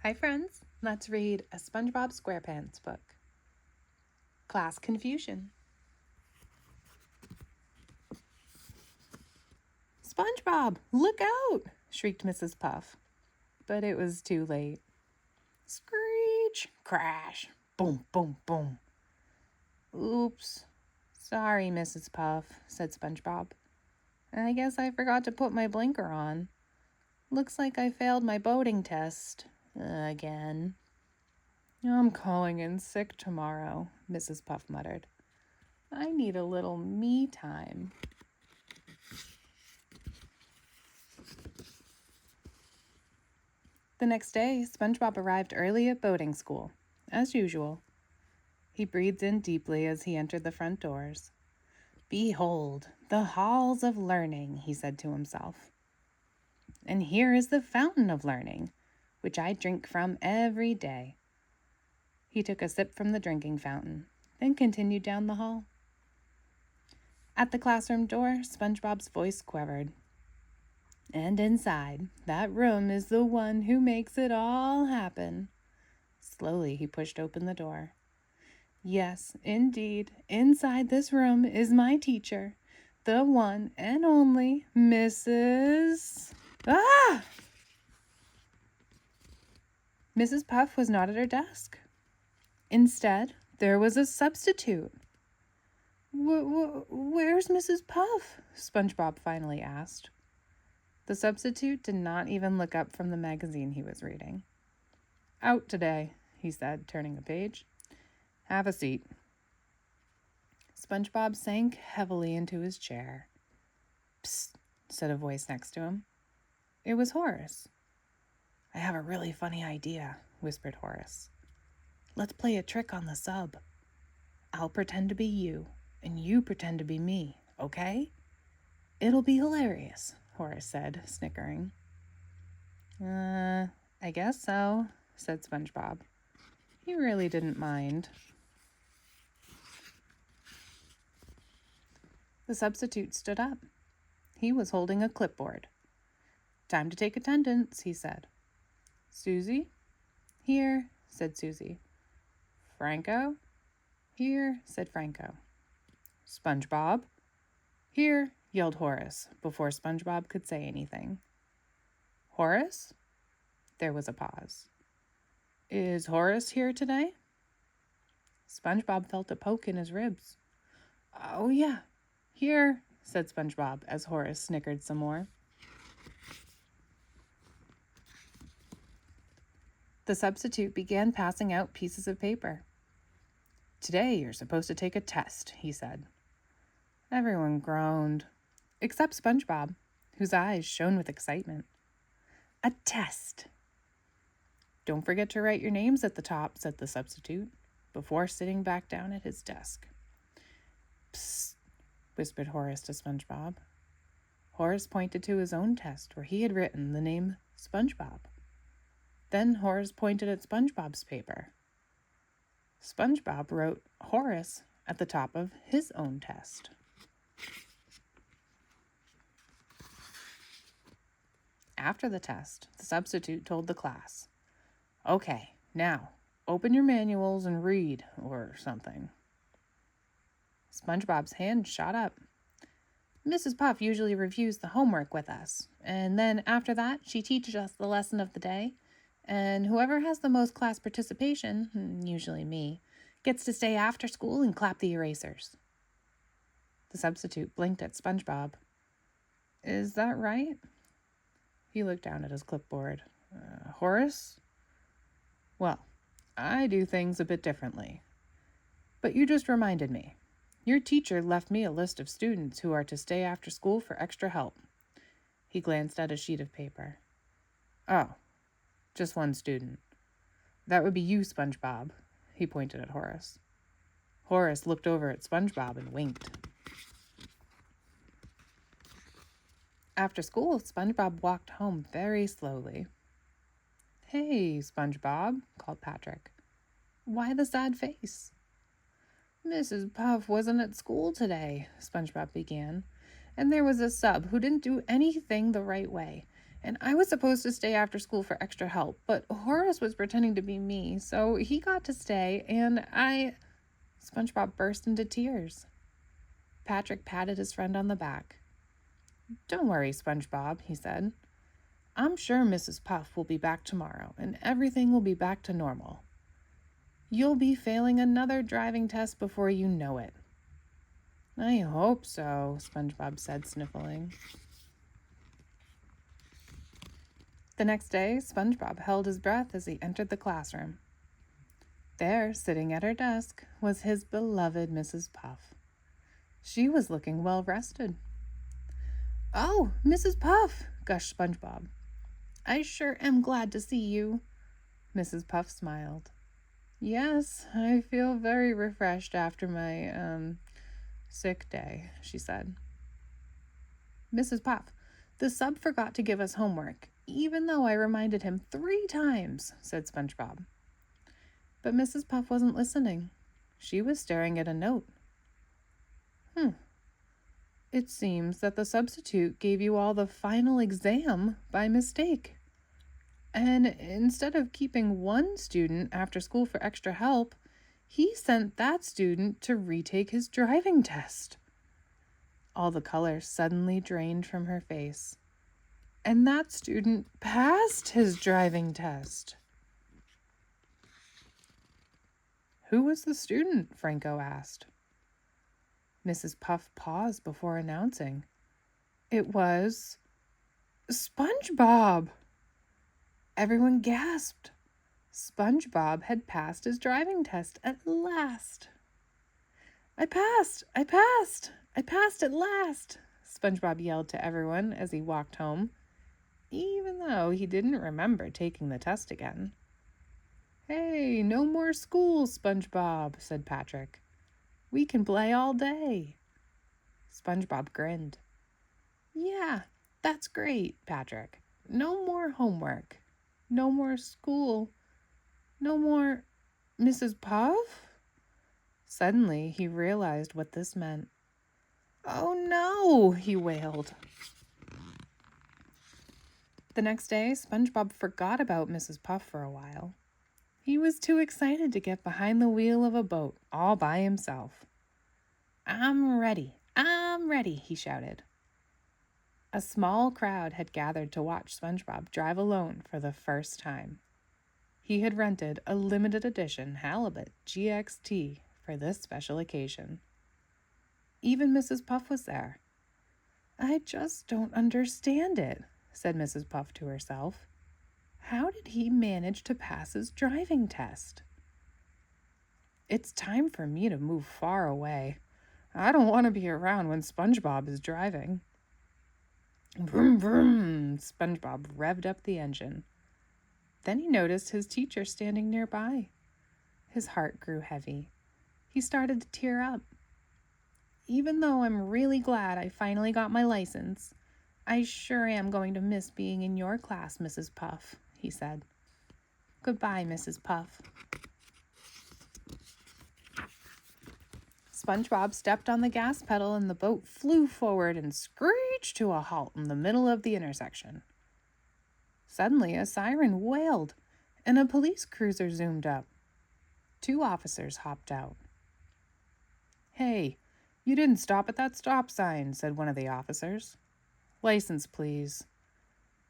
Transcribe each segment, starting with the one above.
Hi friends, let's read a SpongeBob Squarepants book. Class Confusion. SpongeBob, look out! Shrieked Mrs. Puff. But it was too late. Screech! Crash! Boom, boom, boom. Oops. Sorry, Mrs. Puff, said SpongeBob. I guess I forgot to put my blinker on. Looks like I failed my boating test. Again. I'm calling in sick tomorrow, Mrs. Puff muttered. I need a little me time. The next day, SpongeBob arrived early at boating school, as usual. He breathed in deeply as he entered the front doors. Behold, the halls of learning, he said to himself. And here is the fountain of learning, which I drink from every day. He took a sip from the drinking fountain, then continued down the hall. At the classroom door, SpongeBob's voice quivered. And inside, that room is the one who makes it all happen. Slowly, he pushed open the door. Yes, indeed, inside this room is my teacher, the one and only Mrs. Ah! Mrs. Puff was not at her desk. Instead, there was a substitute. Where's Mrs. Puff? SpongeBob finally asked. The substitute did not even look up from the magazine he was reading. Out today, he said, turning a page. Have a seat. SpongeBob sank heavily into his chair. Psst, said a voice next to him. It was Horace. I have a really funny idea, whispered Horace. Let's play a trick on the sub. I'll pretend to be you, and you pretend to be me, okay? It'll be hilarious, Horace said, snickering. I guess so, said SpongeBob. He really didn't mind. The substitute stood up. He was holding a clipboard. Time to take attendance, he said. Susie? Here, said Susie. Franco? Here, said Franco. SpongeBob? Here, yelled Horace, before SpongeBob could say anything. Horace? There was a pause. Is Horace here today? SpongeBob felt a poke in his ribs. Oh, yeah. Here, said SpongeBob, as Horace snickered some more. The substitute began passing out pieces of paper. Today you're supposed to take a test, he said. Everyone groaned, except SpongeBob, whose eyes shone with excitement. A test. Don't forget to write your names at the top, said the substitute, before sitting back down at his desk. Psst, whispered Horace to SpongeBob. Horace pointed to his own test, where he had written the name SpongeBob. Then Horace pointed at SpongeBob's paper. SpongeBob wrote Horace at the top of his own test. After the test, the substitute told the class, Okay, now, open your manuals and read, or something. SpongeBob's hand shot up. Mrs. Puff usually reviews the homework with us, and then after that, she teaches us the lesson of the day, and whoever has the most class participation, usually me, gets to stay after school and clap the erasers. The substitute blinked at SpongeBob. Is that right? He looked down at his clipboard. Horace? Well, I do things a bit differently. But you just reminded me. Your teacher left me a list of students who are to stay after school for extra help. He glanced at a sheet of paper. Oh, just one student. That would be you, SpongeBob. He pointed at Horace. Horace looked over at SpongeBob and winked. After school, SpongeBob walked home very slowly. Hey, SpongeBob, called Patrick. Why the sad face? Mrs. Puff wasn't at school today, SpongeBob began, and there was a sub who didn't do anything the right way, And I was supposed to stay after school for extra help, but Horace was pretending to be me, so he got to stay, and SpongeBob burst into tears. Patrick patted his friend on the back. "Don't worry, SpongeBob," he said. "I'm sure Mrs. Puff will be back tomorrow, and everything will be back to normal. You'll be failing another driving test before you know it." "I hope so," SpongeBob said, sniffling. The next day, SpongeBob held his breath as he entered the classroom. There, sitting at her desk, was his beloved Mrs. Puff. She was looking well rested. "Oh, Mrs. Puff," gushed SpongeBob. "I sure am glad to see you." Mrs. Puff smiled. "Yes, I feel very refreshed after my, sick day," she said. "Mrs. Puff, the sub forgot to give us homework, even though I reminded him 3 times," said SpongeBob. But Mrs. Puff wasn't listening. She was staring at a note. It seems that the substitute gave you all the final exam by mistake. And instead of keeping one student after school for extra help, he sent that student to retake his driving test." All the color suddenly drained from her face. And that student passed his driving test. "Who was the student?" Franco asked. Mrs. Puff paused before announcing. "It was SpongeBob!" Everyone gasped. SpongeBob had passed his driving test at last. I passed at last," SpongeBob yelled to everyone as he walked home, even though he didn't remember taking the test again. "Hey, no more school, SpongeBob," said Patrick. "We can play all day." SpongeBob grinned. "Yeah, that's great, Patrick. No more homework. No more school. No more Mrs. Puff?" Suddenly, he realized what this meant. "Oh no!" he wailed. The next day, SpongeBob forgot about Mrs. Puff for a while. He was too excited to get behind the wheel of a boat all by himself. I'm ready, he shouted. A small crowd had gathered to watch SpongeBob drive alone for the first time. He had rented a limited edition Halibut GXT for this special occasion. Even Mrs. Puff was there. "I just don't understand it," said Mrs. Puff to herself. "How did he manage to pass his driving test?" "It's time for me to move far away. I don't want to be around when SpongeBob is driving." Vroom, vroom, SpongeBob revved up the engine. Then he noticed his teacher standing nearby. His heart grew heavy. He started to tear up. "Even though I'm really glad I finally got my license, I sure am going to miss being in your class, Mrs. Puff," he said. "Goodbye, Mrs. Puff." SpongeBob stepped on the gas pedal and the boat flew forward and screeched to a halt in the middle of the intersection. Suddenly, a siren wailed, and a police cruiser zoomed up. 2 officers hopped out. "Hey, you didn't stop at that stop sign," said one of the officers. "License, please."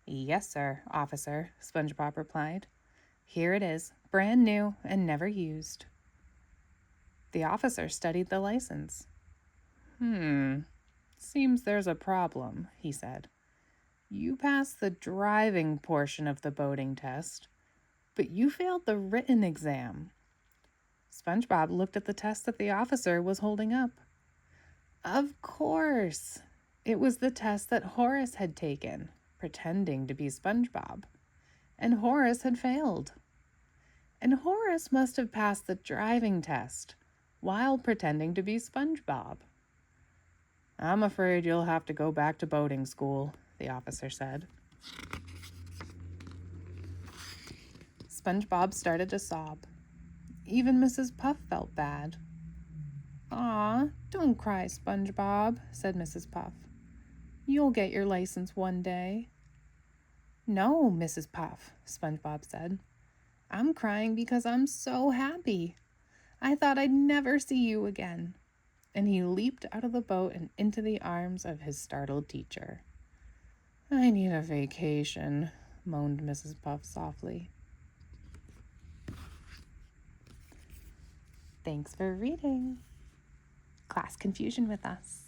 "Yes, sir, officer," SpongeBob replied. "Here it is, brand new and never used." The officer studied the license. Seems there's a problem," he said. "You passed the driving portion of the boating test, but you failed the written exam." SpongeBob looked at the test that the officer was holding up. Of course! It was the test that Horace had taken, pretending to be SpongeBob. And Horace had failed. And Horace must have passed the driving test while pretending to be SpongeBob. "I'm afraid you'll have to go back to boating school," the officer said. SpongeBob started to sob. Even Mrs. Puff felt bad. "Aw, don't cry, SpongeBob," said Mrs. Puff. "You'll get your license one day." No, Mrs. Puff, SpongeBob said. I'm crying because I'm so happy. I thought I'd never see you again. And he leaped out of the boat and into the arms of his startled teacher. I need a vacation, moaned Mrs. Puff softly. Thanks for reading Class Confusion with us.